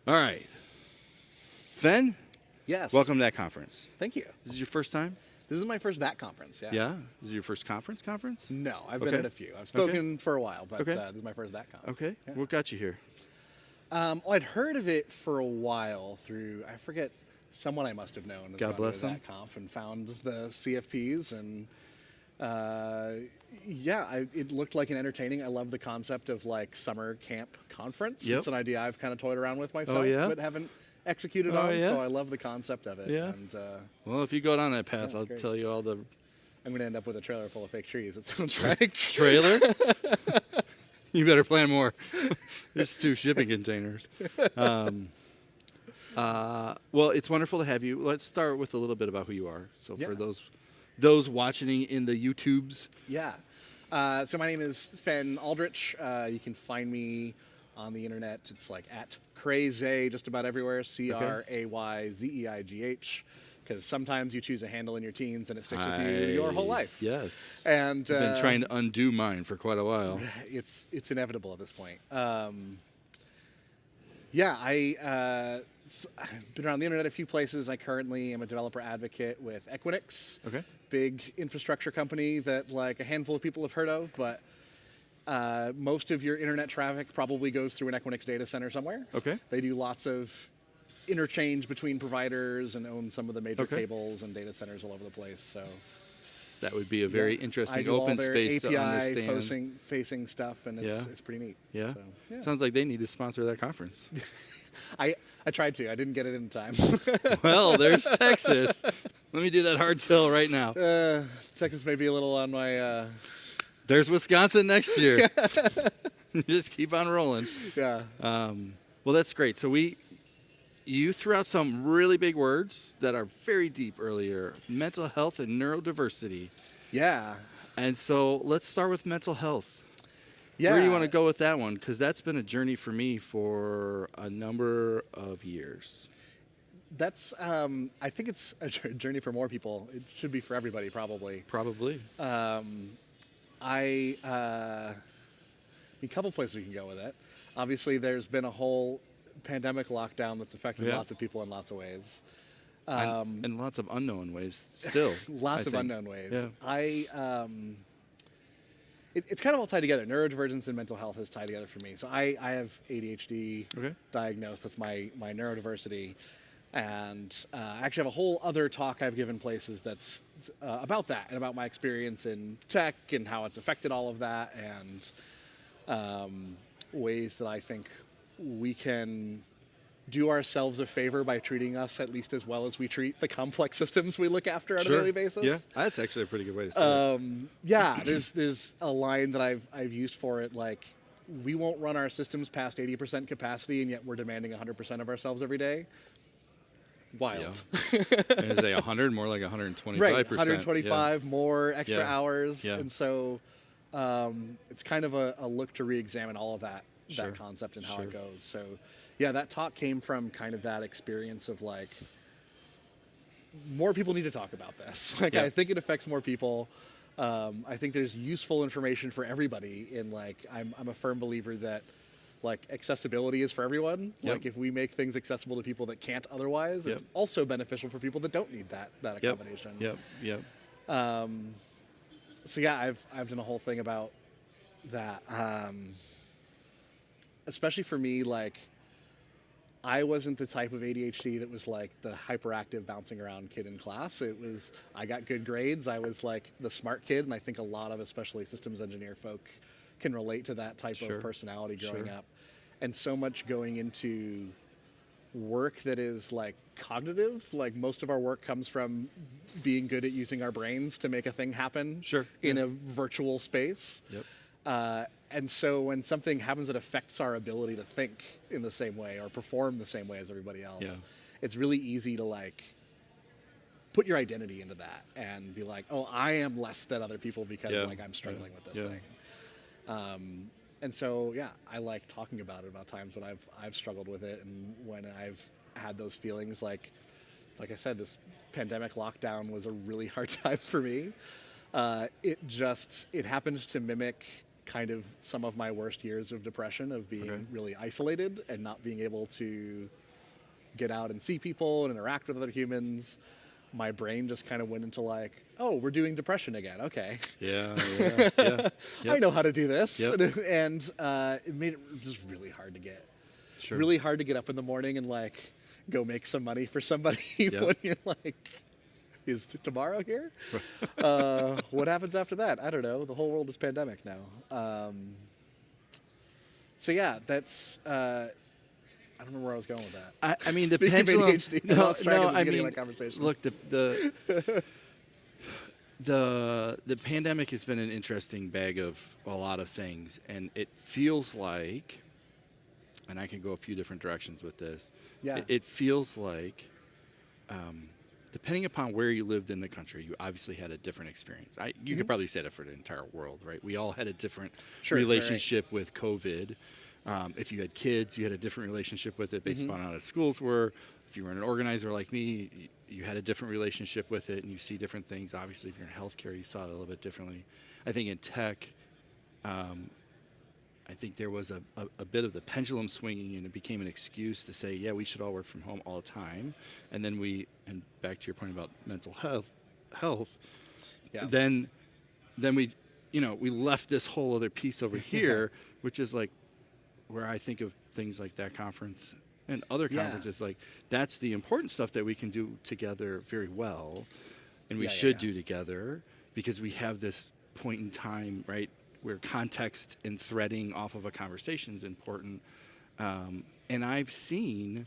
All right. Fen, Yes. welcome to that conference. Thank you. This is your first time? This is my first that conference. Yeah. Yeah? This is your first conference? No, I've been Okay. at a few. I've spoken for a while, but Okay. this is my first that conference. Okay. Yeah. What got you here? Well, I'd heard of it for a while through, I forget, someone I must have known. has God gone to bless them. that conf and found the CFPs and it looked like an entertaining. I love the concept of like summer camp conference. Yep. It's an idea I've kind of toyed around with myself, Oh, yeah? but haven't executed Oh, on. yeah? So I love the concept of it. Yeah? And Well, if you go down that path, that's I'll great. tell you all the I'm going to end up with a trailer full of fake trees. It sounds like. trailer. You better plan more. Just 2 shipping containers. Well, it's wonderful to have you. Let's start with a little bit about who you are. So Yeah. for those watching in the YouTubes, Yeah. So my name is Fen Aldrich. You can find me on the internet. It's like at Crazy just about everywhere. CRAYZEIGH. Because sometimes you choose a handle in your teens and it sticks with you your whole life. Yes. And I've been trying to undo mine for quite a while. it's inevitable at this point. I've been around the internet a few places. I currently am a developer advocate with Equinix. Okay. Big infrastructure company that like a handful of people have heard of, but most of your internet traffic probably goes through an Equinix data center somewhere. Okay. They do lots of interchange between providers and own some of the major Okay. cables and data centers all over the place. So That would be a very I interesting do all open their space to API understand. facing stuff, and Yeah. it's pretty neat. Yeah. So, yeah. Sounds like they need to sponsor that conference. I tried to. I didn't get it in time. Well, there's Texas. Let me do that hard sell right now. Texas may be a little on my. There's Wisconsin next year. Just keep on rolling. Yeah. Well, that's great. So you threw out some really big words that are very deep earlier: mental health and neurodiversity. Yeah. And so let's start with mental health. Yeah. Where do you want to go with that one? Because that's been a journey for me for a number of years. That's. I think it's a journey for more people. It should be for everybody, probably. Probably. A couple places we can go with it. Obviously, there's been a whole pandemic lockdown that's affected Yeah. lots of people in lots of ways. And lots of unknown ways still. Lots I of think. unknown ways. Yeah. It's kind of all tied together. Neurodivergence and mental health is tied together for me. So I have ADHD Okay. diagnosed. That's my neurodiversity. And I actually have a whole other talk I've given places that's about that and about my experience in tech and how it's affected all of that and ways that I think we can do ourselves a favor by treating us at least as well as we treat the complex systems we look after on a daily basis. Yeah, that's actually a pretty good way to say it. There's a line that I've used for it, like we won't run our systems past 80% capacity, and yet we're demanding 100% of ourselves every day. Wild. Is it 100? More like 125%. Right, 125 more extra Yeah. hours, Yeah. and so it's kind of a look to re-examine all of that Sure. concept and how Sure. it goes. So, yeah, that talk came from kind of that experience of like more people need to talk about this. Like, Yeah. I think it affects more people. I think there's useful information for everybody. In like, I'm a firm believer that like accessibility is for everyone. Yep. Like, if we make things accessible to people that can't otherwise, it's Yep. also beneficial for people that don't need that accommodation. Yep. So yeah, I've done a whole thing about that. Especially for me, like I wasn't the type of ADHD that was like the hyperactive bouncing around kid in class. It was I got good grades. I was like the smart kid, and I think a lot of especially systems engineer folk can relate to that type Sure. of personality growing Sure. up. And so much going into work that is like cognitive. Like most of our work comes from being good at using our brains to make a thing happen Sure. in Yeah. a virtual space. Yep. And so when something happens that affects our ability to think in the same way or perform the same way as everybody else, Yeah. it's really easy to like put your identity into that and be like, oh, I am less than other people because Yeah. like I'm struggling with this Yeah. thing. And so, yeah, I like talking about it, about times when I've struggled with it and when I've had those feelings. Like I said, this pandemic lockdown was a really hard time for me. It happened to mimic kind of some of my worst years of depression, of being Okay. really isolated and not being able to get out and see people and interact with other humans. My brain just kind of went into like, oh, we're doing depression again. Okay. Yeah, yeah, yeah. I know how to do this. Yep. And it made it just really hard to get. Sure. Really hard to get up in the morning and like go make some money for somebody when you're like, is tomorrow here? What happens after that? I don't know. The whole world is pandemic now. So yeah, that's. I don't know where I was going with that. I mean, the Speaking of pendulum. ADHD, I lost track at the I beginning of mean, that conversation. look, the pandemic has been an interesting bag of a lot of things, and it feels like, and I can go a few different directions with this. Yeah. It feels like, depending upon where you lived in the country, you obviously had a different experience. You could probably say that for the entire world, right? We all had a different Sure, relationship with COVID. If you had kids, you had a different relationship with it based upon how the schools were. If you were an organizer like me, you had a different relationship with it, and you see different things. Obviously, if you're in healthcare, you saw it a little bit differently. I think in tech, I think there was a bit of the pendulum swinging, and it became an excuse to say, yeah, we should all work from home all the time. And then and back to your point about mental health, Yeah. then we left this whole other piece over here, which is like where I think of things like that conference and other conferences, like that's the important stuff that we can do together very well, and we should do together, because we have this point in time, right, where context and threading off of a conversation is important. And I've seen,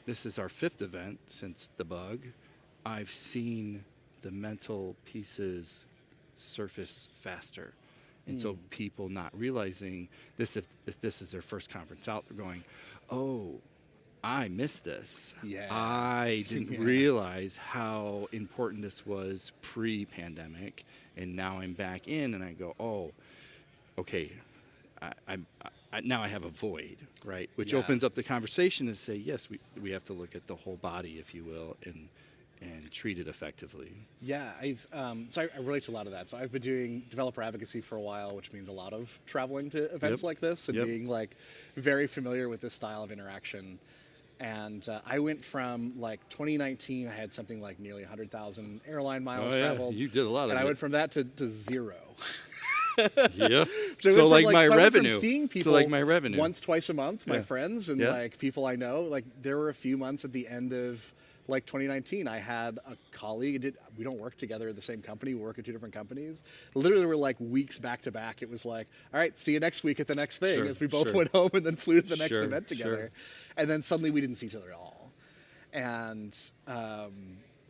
this is our 5th event since the bug, I've seen the mental pieces surface faster. And so people not realizing this, if this is their first conference out, they're going, oh, I missed this. Yeah. I didn't realize how important this was pre-pandemic, and now I'm back in, and I go, oh, okay, now I have a void, right? Which opens up the conversation to say, yes, we have to look at the whole body, if you will, and treat it effectively. Yeah, so I relate to a lot of that. So I've been doing developer advocacy for a while, which means a lot of traveling to events like this and being like very familiar with this style of interaction. And I went from like 2019, I had something like nearly 100,000 airline miles traveled. You did a lot of it. And I went from that to zero. Yeah. So like my I went from revenue. seeing people like my revenue. once, twice a month, my Yeah. friends and Yeah. like people I know. Like there were a few months at the end of like 2019, I had a colleague. We don't work together at the same company. We work at 2 different companies. Literally, we're like weeks back to back. It was like, all right, see you next week at the next thing. Sure, as we both sure. went home and then flew to the next Sure, event together. sure. And then suddenly we didn't see each other at all. And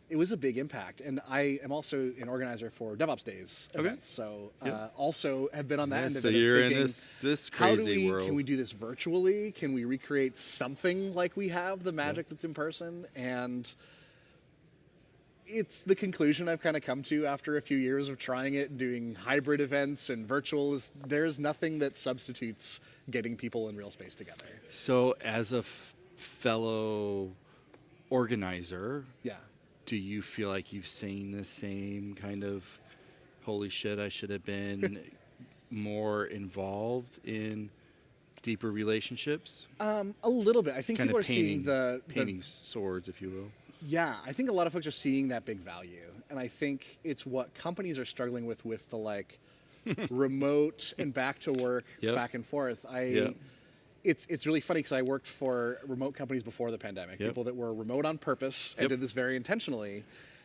it was a big impact. And I am also an organizer for DevOps Days events. So also have been on that end of so it. you're thinking, in this how do crazy we, world. Can we do this virtually? Can we recreate something like we have the magic that's in person? And it's the conclusion I've kind of come to after a few years of trying it and doing hybrid events and virtual is there's nothing that substitutes getting people in real space together. So as a fellow organizer, do you feel like you've seen the same kind of, holy shit, I should have been more involved in deeper relationships? A little bit. I think Kind people of are seeing painting swords, if you will. Yeah, I think a lot of folks are seeing that big value. And I think it's what companies are struggling with the like remote and back to work, back and forth. It's really funny because I worked for remote companies before the pandemic, people that were remote on purpose and did this very intentionally.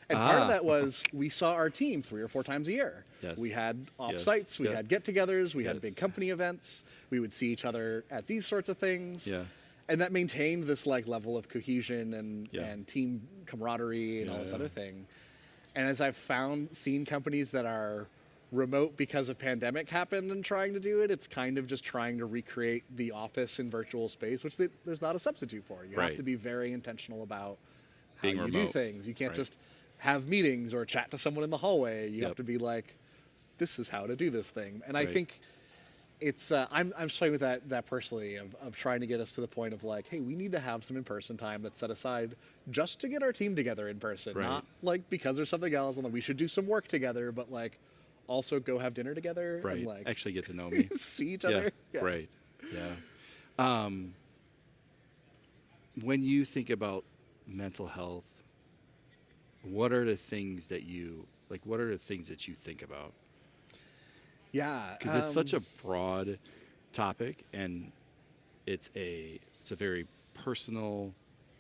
And part of that was we saw our team 3 or 4 times a year. Yes. We had off-sites, we had get-togethers, we had big company events. We would see each other at these sorts of things. And that maintained this like level of cohesion and team camaraderie and all this other thing. And as I've seen companies that are remote because of pandemic happened and trying to do it, it's kind of just trying to recreate the office in virtual space, which there's not a substitute for. You have to be very intentional about how Being you remote. do things. You can't just have meetings or chat to someone in the hallway. You have to be like, this is how to do this thing. And I think it's I'm struggling with that personally of trying to get us to the point of like, hey, we need to have some in-person time that's set aside just to get our team together in person, not like because there's something else and like we should do some work together, but like also go have dinner together Right. and like Actually get to know me. see each Yeah. other. Yeah. Right. Yeah. When you think about mental health, what are the things that you like? What are the things that you think about? Yeah. Because it's such a broad topic, and it's a very personal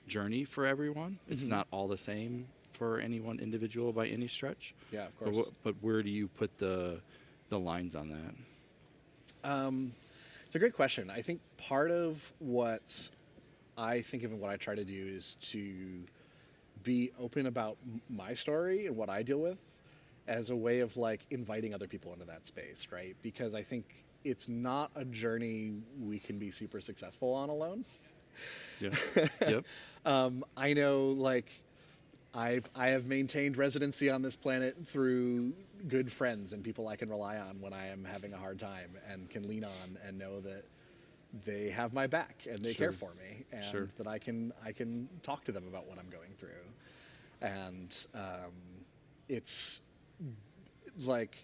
journey for everyone. It's Mhm. not all the same for any one individual by any stretch. Yeah, of But, course. but where do you put the lines on that? It's a great question. I think part of what I think of and what I try to do is to be open about my story and what I deal with as a way of like inviting other people into that space, right? Because I think it's not a journey we can be super successful on alone. Yeah. Yep. I know like I have maintained residency on this planet through good friends and people I can rely on when I am having a hard time and can lean on and know that they have my back and they care for me and that I can talk to them about what I'm going through. And it's like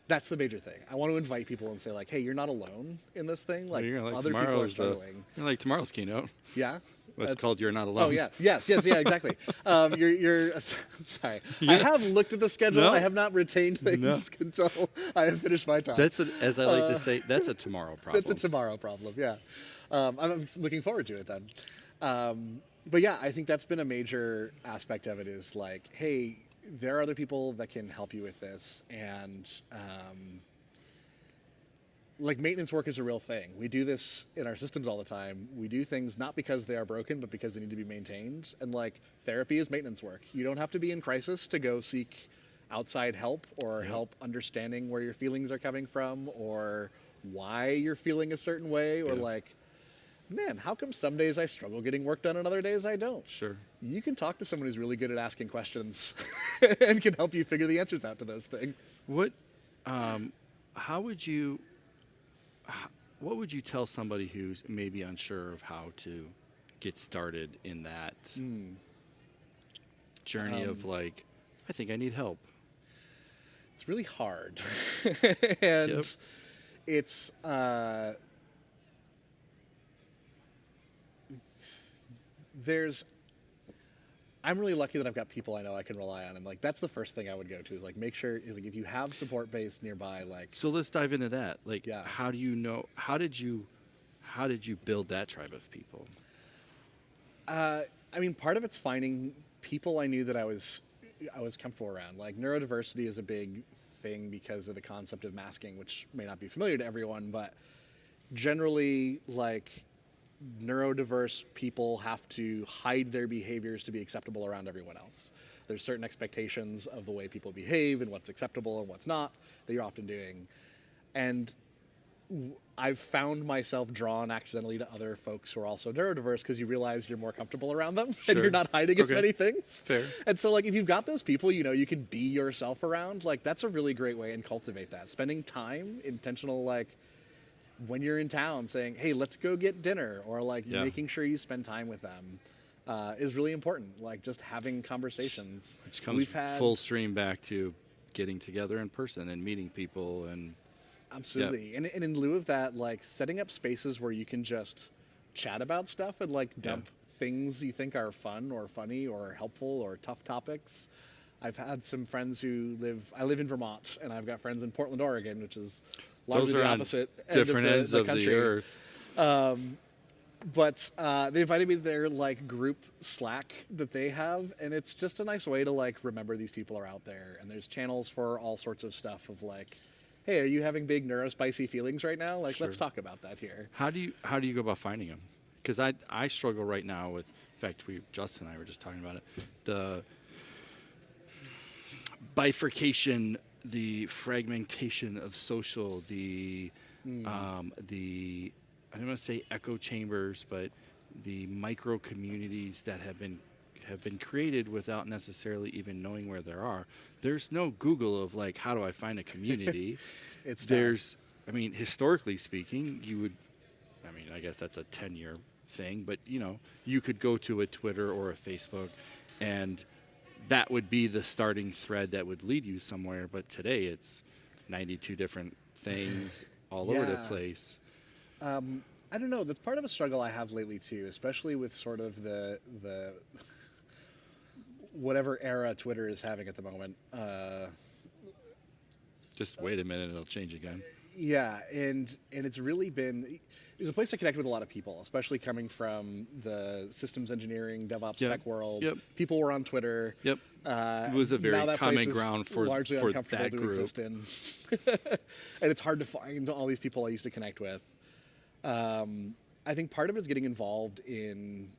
that's the major thing. I want to invite people and say like, hey, you're not alone in this thing. Like You're other people are struggling. You're like tomorrow's keynote. Yeah. What's called "You're Not Alone." Oh yeah, yes, yeah, exactly. You're sorry. I have looked at the schedule. No. I have not retained things until I have finished my talk. That's as I like to say. That's a tomorrow problem. That's a tomorrow problem. Yeah, I'm looking forward to it then. But yeah, I think that's been a major aspect of it. Is like, hey, there are other people that can help you with this, and like maintenance work is a real thing. We do this in our systems all the time. We do things not because they are broken, but because they need to be maintained. And like therapy is maintenance work. You don't have to be in crisis to go seek outside help or help understanding where your feelings are coming from or why you're feeling a certain way or like, man, how come some days I struggle getting work done and other days I don't? Sure. You can talk to someone who's really good at asking questions and can help you figure the answers out to those things. What would you tell somebody who's maybe unsure of how to get started in that journey of like, I think I need help? It's really hard. And it's I'm really lucky that I've got people I know I can rely on, and like that's the first thing I would go to is like make sure like if you have support base nearby, like. So let's dive into that. Like, Yeah. how do you know? How did you build that tribe of people? I mean, part of it's finding people I knew that I was comfortable around. Like neurodiversity is a big thing because of the concept of masking, which may not be familiar to everyone, but generally, like neurodiverse people have to hide their behaviors to be acceptable around everyone else. There's certain expectations of the way people behave and what's acceptable and what's not that you're often doing. And I've found myself drawn accidentally to other folks who are also neurodiverse because you realize you're more comfortable around them and you're not hiding as many things. Fair. And so like if you've got those people, you know, you can be yourself around, like that's a really great way and cultivate that. Spending time, intentional, like when you're in town saying, hey, let's go get dinner, or like making sure you spend time with them is really important. Like just having conversations. Which comes full stream back to getting together in person and meeting people and. Absolutely. And in lieu of that, like setting up spaces where you can just chat about stuff and like dump things you think are fun or funny or helpful or tough topics. I've had some friends I live in Vermont, and I've got friends in Portland, Oregon, which is largely the opposite different ends of the country. Earth. But they invited me to their like group Slack that they have, and it's just a nice way to like remember these people are out there. And there's channels for all sorts of stuff of like, hey, are you having big neurospicy feelings right now? Like, let's talk about that here. How do you go about finding them? Because I struggle right now with. In fact, Justin and I were just talking about it. The bifurcation, the fragmentation of social, the I don't want to say echo chambers, but the micro communities that have been created without necessarily even knowing where there are. There's no Google of like, how do I find a community? I mean, historically speaking, I guess that's a 10-year thing, but you could go to a Twitter or a Facebook and that would be the starting thread that would lead you somewhere. But today it's 92 different things all over the Yeah. place. I don't know. That's part of a struggle I have lately too, especially with sort of the whatever era Twitter is having at the moment. Just wait a minute, it'll change again. Yeah, and it's really been it's a place to connect with a lot of people, especially coming from the systems engineering, DevOps, Yep. tech world. Yep. People were on Twitter. Yep. It was a very now that common place is ground for largely for uncomfortable that to group. exist in, and it's hard to find all these people I used to connect with. I think part of it is getting involved in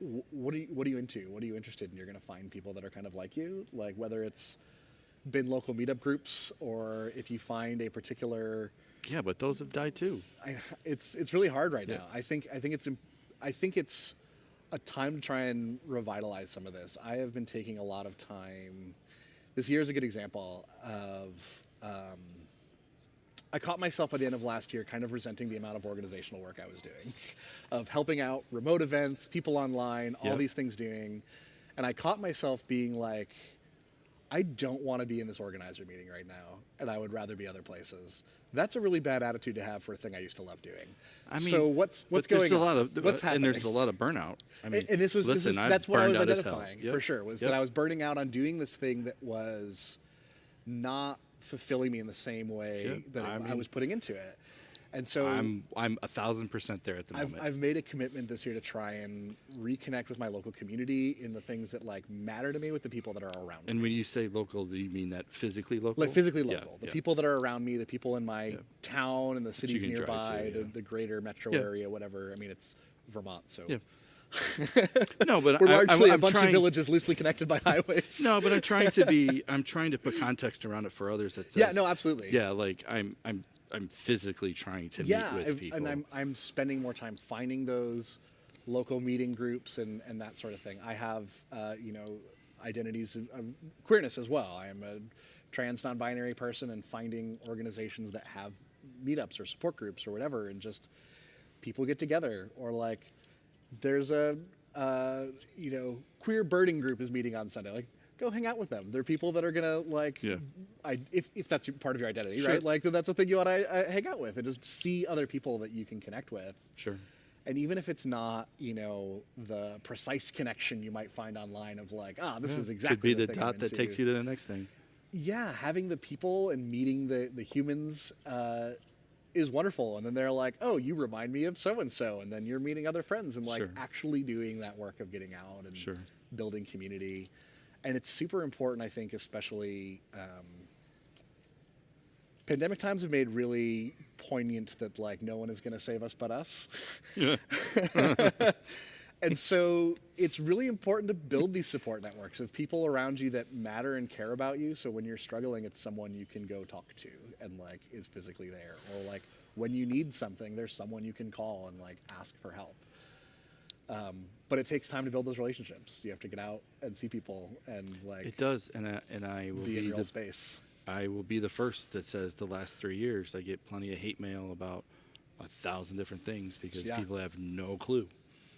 what are you into? What are you interested in? You're going to find people that are kind of like you, like whether it's been local meetup groups or if you find a particular. Yeah, but those have died too. It's really hard right Yeah. now. I think it's a time to try and revitalize some of this. I have been taking a lot of time. This year is a good example of. I caught myself by the end of last year kind of resenting the amount of organizational work I was doing, of helping out remote events, people online, all Yep. these things doing, and I caught myself being like, I don't want to be in this organizer meeting right now, and I would rather be other places. That's a really bad attitude to have for a thing I used to love doing. I mean, so what's but going there's on? a lot of, What's happening? and there's a lot of burnout. I mean, And this was listen, I've that's what I was burned out as hell. identifying Yep. for sure was Yep. that I was burning out on doing this thing that was not fulfilling me in the same way Yep. that I I mean, was putting into it. And so I'm 1,000% there at the moment. I've made a commitment this year to try and reconnect with my local community in the things that like matter to me with the people that are around me. And when you say local, do you mean that physically local? Like physically Yeah, local, the yeah. people that are around me, the people in my town and the cities can drive to, nearby, yeah. the greater metro Yeah. area, whatever. I mean, it's Vermont, so Yeah. No, but we're largely I'm a bunch trying, of villages loosely connected by highways. No, but I'm trying to put context around it for others that says, yeah, no, absolutely. yeah, like I'm physically trying to meet with people. and I'm spending more time finding those local meeting groups and that sort of thing. I have identities of queerness as well. I am a trans non-binary person, and finding organizations that have meetups or support groups or whatever, and just people get together, or like there's a queer birding group is meeting on Sunday. Like, go hang out with them. They're people that are gonna like, Yeah. if that's part of your identity, Sure. right? Like that's a thing you want to hang out with and just see other people that you can connect with. Sure. And even if it's not, the precise connection you might find online of like, this is exactly Could be the thing I'm dot that into. takes you to the next thing. Yeah, having the people and meeting the humans is wonderful. And then they're like, oh, you remind me of so and so, and then you're meeting other friends and like Sure. actually doing that work of getting out and Sure. building community. And it's super important, I think, especially pandemic times have made really poignant that like no one is going to save us but us. Yeah. And so it's really important to build these support networks of people around you that matter and care about you. So when you're struggling, it's someone you can go talk to and like is physically there. Or like when you need something, there's someone you can call and like ask for help. But it takes time to build those relationships. You have to get out and see people and like It does, and I will be in be your own the space. I will be the first that says the last 3 years I get plenty of hate mail about 1,000 different things because Yeah. people have no clue.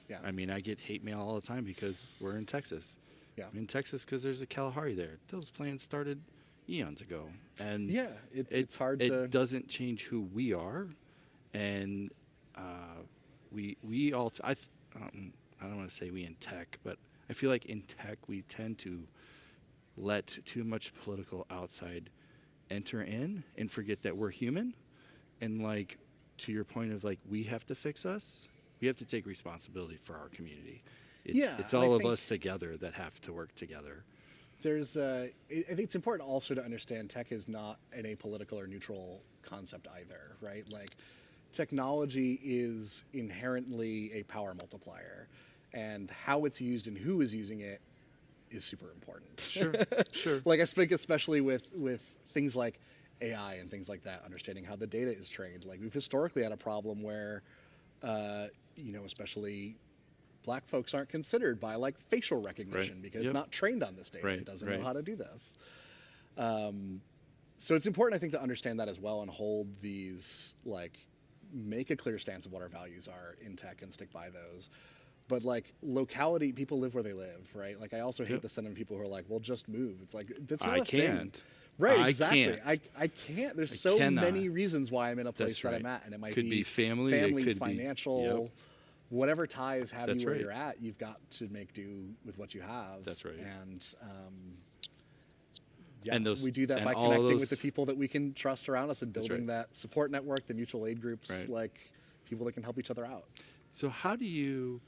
Yeah. I mean, I get hate mail all the time because we're in Texas. Yeah. I'm in Texas because there's a Kalahari there. Those plans started eons ago, and Yeah, it's hard it to. doesn't change who we are, and we all. I don't want to say we in tech, but I feel like in tech we tend to let too much political outside enter in and forget that we're human, and like to your point of like we have to fix us. We have to take responsibility for our community. Yeah, It's and I all of think- us together that have to work together. There's, I think it's important also to understand tech is not an apolitical or neutral concept either, right? Like, technology is inherently a power multiplier, and how it's used and who is using it is super important. Sure, sure. Like, I speak especially with things like AI and things like that, understanding how the data is trained. Like, we've historically had a problem where, especially black folks aren't considered by like facial recognition Right. because Yep. it's not trained on this data. Right, It doesn't right. know how to do this. So it's important, I think, to understand that as well and hold these, like, make a clear stance of what our values are in tech and stick by those. But like locality, people live where they live, right? Like I also hate Yep. the sentiment of people who are like, "Well, just move." It's like that's not I a thing. can't. Right, I exactly. can't. I can't. There's I so cannot. many reasons why I'm in a place That's that right. I'm at, and it might Could be family, it could be- financial, yep. whatever ties have That's you where right. you're at. You've got to make do with what you have. That's right. And yeah, And those- we do that and by all of connecting those- with the people that we can trust around us and That's building right. that support network, the mutual aid groups, Right. like people that can help each other out. So how do you?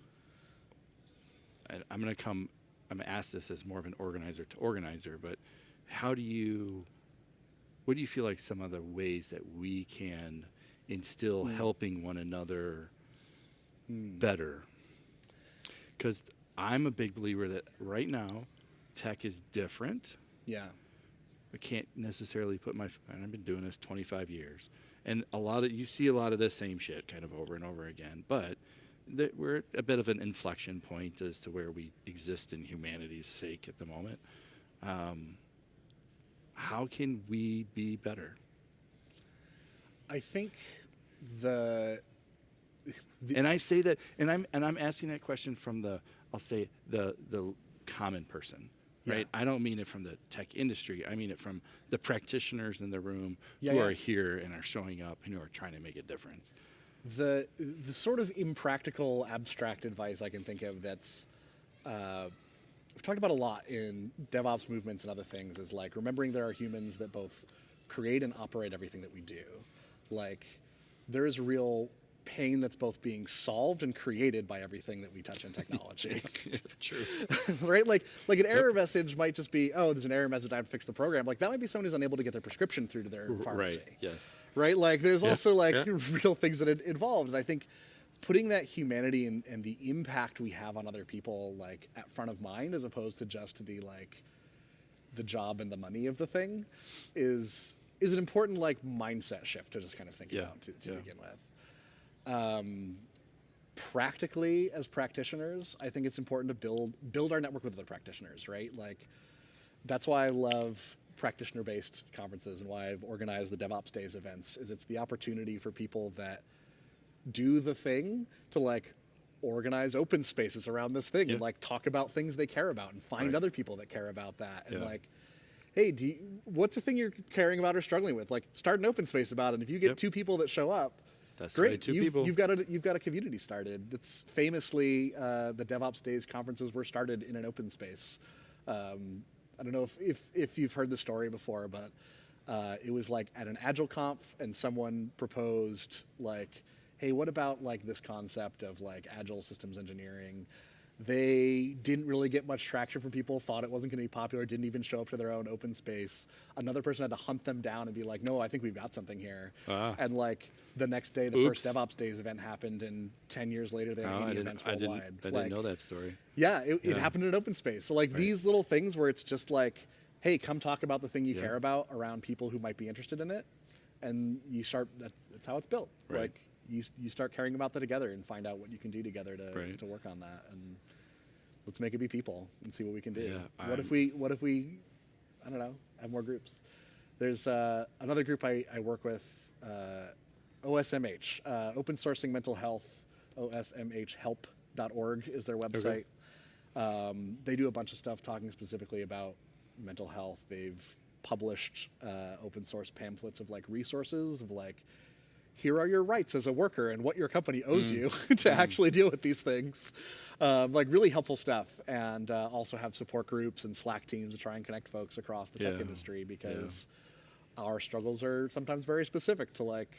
I'm going to ask this as more of an organizer to organizer, but how do you? What do you feel like some of the ways that we can instill helping one another better? Because I'm a big believer that right now, tech is different. Yeah. I can't necessarily put and I've been doing this 25 years, and you see a lot of the same shit kind of over and over again, but we're at a bit of an inflection point as to where we exist in humanity's sake at the moment. How can we be better? I think And I say that, and I'm asking that question from I'll say the common person, right? Yeah. I don't mean it from the tech industry. I mean it from the practitioners in the room Yeah, who yeah. are here and are showing up and who are trying to make a difference. The sort of impractical, abstract advice I can think of that's we've talked about a lot in DevOps movements and other things is like remembering there are humans that both create and operate everything that we do. Like there is real pain that's both being solved and created by everything that we touch in technology. True. Right? Like an error message might just be, oh, there's an error message, I have to fix the program. Like that might be someone who's unable to get their prescription through to their pharmacy. Right. Yes. Right? Like there's also like Yeah. real things that are involved. And I think putting that humanity and the impact we have on other people like at front of mind as opposed to just the like the job and the money of the thing is an important like mindset shift to just kind of think about to begin with. Practically as practitioners, I think it's important to build our network with other practitioners, right? Like that's why I love practitioner-based conferences and why I've organized the DevOps Days events is it's the opportunity for people that do the thing to like organize open spaces around this thing and like talk about things they care about and find other people that care about that and like, hey, what's the thing you're caring about or struggling with? Like start an open space about it. And if you get two people that show up, That's great. right. People. You've got a community started. It's famously the DevOps Days conferences were started in an open space. I don't know if you've heard the story before, but it was like at an Agile conf, and someone proposed like, hey, what about like this concept of like Agile systems engineering? They didn't really get much traction from people, thought it wasn't going to be popular, didn't even show up to their own open space. Another person had to hunt them down and be like, no, I think we've got something here. And like the next day, the first DevOps Days event happened, and 10 years later, they had 80 events worldwide. I didn't know that story. Yeah, it happened in an open space. So like these little things where it's just like, hey, come talk about the thing you care about around people who might be interested in it. And you start, that's how it's built. Right. Like you start caring about that together and find out what you can do together to work on that. And let's make it be people and see what we can do. Yeah, What if we, I don't know, have more groups? There's another group I work with, OSMH, Open Sourcing Mental Health, osmhhelp.org is their website. Okay. They do a bunch of stuff talking specifically about mental health. They've published open source pamphlets of like resources of like, here are your rights as a worker and what your company owes you to actually deal with these things. Like really helpful stuff. And also have support groups and Slack teams to try and connect folks across the tech industry because our struggles are sometimes very specific to like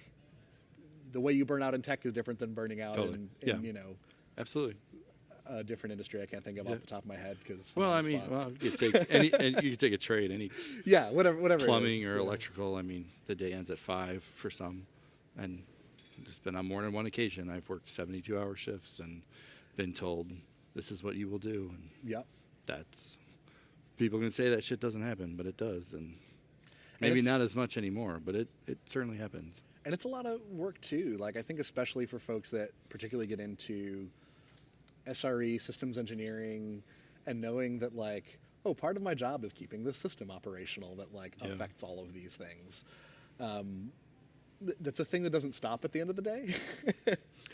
the way you burn out in tech is different than burning out in you know, absolutely a different industry I can't think of off the top of my head because well, I mean, you could take any, and you could take a trade, any whatever plumbing it is, or electrical. I mean, the day ends at 5 for some, and it's been on more than one occasion. I've worked 72-hour shifts and been told this is what you will do, and that's people can say that shit doesn't happen, but it does, and maybe not as much anymore, but it certainly happens. And it's a lot of work too. Like I think especially for folks that particularly get into SRE, systems engineering, and knowing that like, oh, part of my job is keeping this system operational that like affects all of these things. That's a thing that doesn't stop at the end of the day.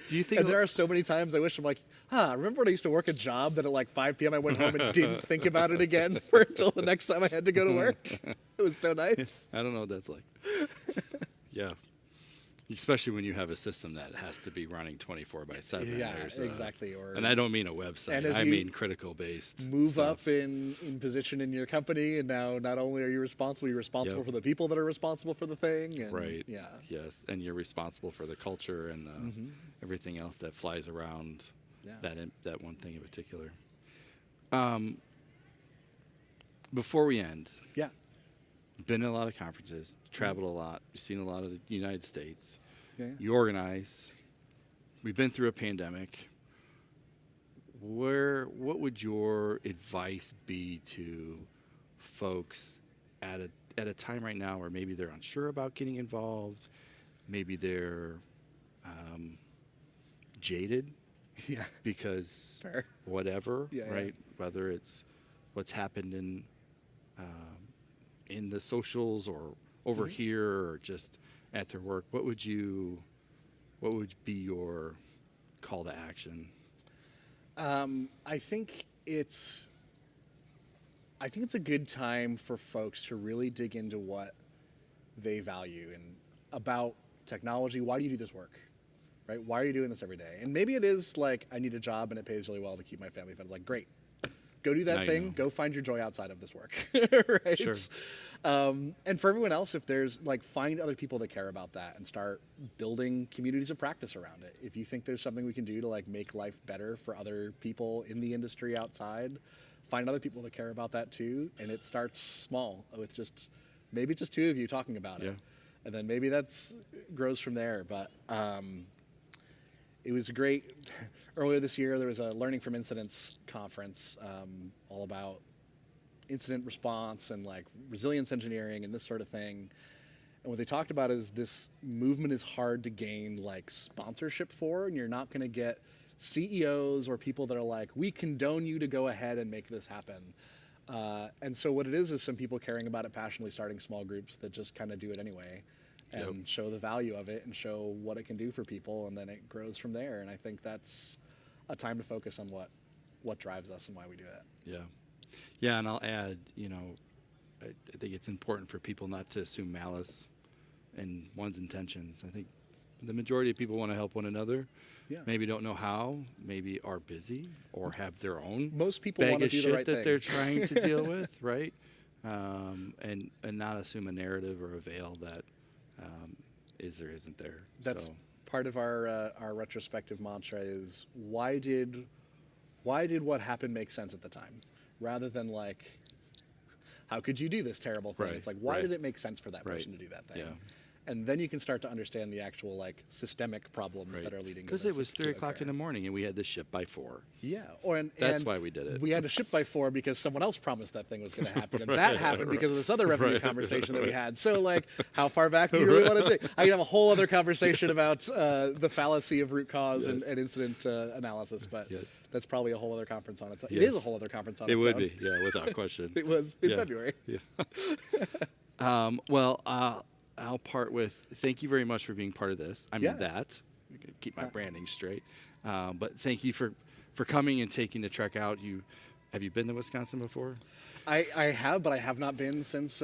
Do you think And there are so many times I wish I'm like, remember when I used to work a job that at like 5 p.m. I went home and didn't think about it again until the next time I had to go to work? It was so nice. I don't know what that's like. Yeah. Especially when you have a system that has to be running 24/7. Yeah, There's, exactly. And I don't mean a website. And as I you mean critical based move stuff. up in position in your company, and now not only are you responsible, you're responsible Yep. for the people that are responsible for the thing. And Right. Yeah. Yes, and you're responsible for the culture and everything else that flies around Yeah. that one thing in particular. Before we end, Yeah. been to a lot of conferences, traveled a lot, you've seen a lot of the United States. Yeah. You organize. We've been through a pandemic. What would your advice be to folks at a time right now where maybe they're unsure about getting involved, maybe they're jaded Yeah. because Fair. whatever, Yeah, yeah. right? Whether it's what's happened in the socials or over here or just at their work, what would be your call to action? I think it's a good time for folks to really dig into what they value and about technology. Why do you do this work? Right? Why are you doing this every day? And maybe it is like, I need a job and it pays really well to keep my family fed. It's like, great. Go do Now that you thing. know. Go find your joy outside of this work. Right? Sure. And for everyone else, if there's like, find other people that care about that and start building communities of practice around it. If you think there's something we can do to like make life better for other people in the industry outside, find other people that care about that too. And it starts small with maybe just two of you talking about it. Yeah. And then maybe grows from there. But it was great. Earlier this year, there was a Learning from Incidents conference all about incident response and like resilience engineering and this sort of thing. And what they talked about is this movement is hard to gain like sponsorship for, and you're not going to get CEOs or people that are like, we condone you to go ahead and make this happen. And so what it is some people caring about it passionately, starting small groups that just kind of do it anyway. And show the value of it and show what it can do for people, and then it grows from there. And I think that's a time to focus on what drives us and why we do it. Yeah. Yeah, and I'll add, I think it's important for people not to assume malice in one's intentions. I think the majority of people want to help one another. Yeah. Maybe don't know how, maybe are busy or have their own Most people bag want to of do shit the right that thing. they're trying to deal with, right? And not assume a narrative or a veil that is or isn't there. That's So, part of our retrospective mantra is why did what happened make sense at the time, rather than like, how could you do this terrible thing? Right, It's like, why right. did it make sense for that Right. person to do that thing? Yeah. And then you can start to understand the actual like systemic problems that are leading to because this it was to 3 o'clock occur. in the morning and we had to ship by 4. Yeah, That's and why we did it. We had to ship by 4 because someone else promised that thing was going to happen, and that happened because of this other revenue conversation that we had. So, like, how far back do you really want to take? I can have a whole other conversation about the fallacy of root cause Yes. and incident analysis, but Yes. that's probably a whole other conference on its own. It Yes. is a whole other conference on It its would own. be, yeah, without question. It was in Yeah. February. Yeah. Well, I'll part with thank you very much for being part of this. I mean Yeah. that. Keep my branding straight. But thank you for coming and taking the trek out. Have you been to Wisconsin before? I have, but I have not been since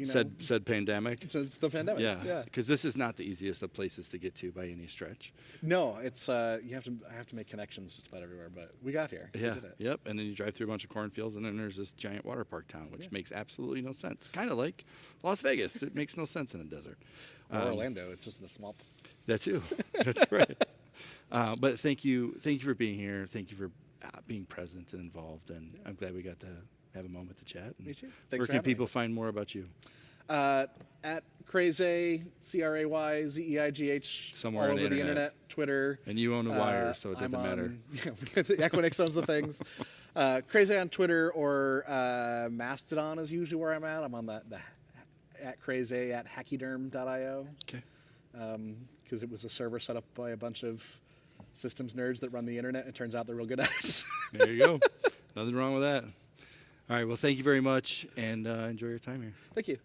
Said pandemic. since the pandemic. Yeah, because this is not the easiest of places to get to by any stretch. No, it's I have to make connections just about everywhere, but we got here. We Yeah. did it. Yep. And then you drive through a bunch of cornfields, and then there's this giant water park town, which makes absolutely no sense. Kind of like Las Vegas. It makes no sense in a desert. Or Orlando, it's just in a swamp. That too. That's right. But thank you for being here. Thank you for being present and involved. And I'm glad we got to have a moment to chat. And Me too. Thanks where for can having me. people find more about you? At Crazy, CRAYZEIGH, Somewhere all on the over the internet. internet, Twitter. And you own a wire, so it doesn't I'm matter. on, Equinix owns the things. Crazy on Twitter, or Mastodon is usually where I'm at. I'm on the at Crazy at hackyderm.io. Okay. Because it was a server set up by a bunch of systems nerds that run the internet, and it turns out they're real good at it. There you go. Nothing wrong with that. All right. Well, thank you very much, and enjoy your time here. Thank you.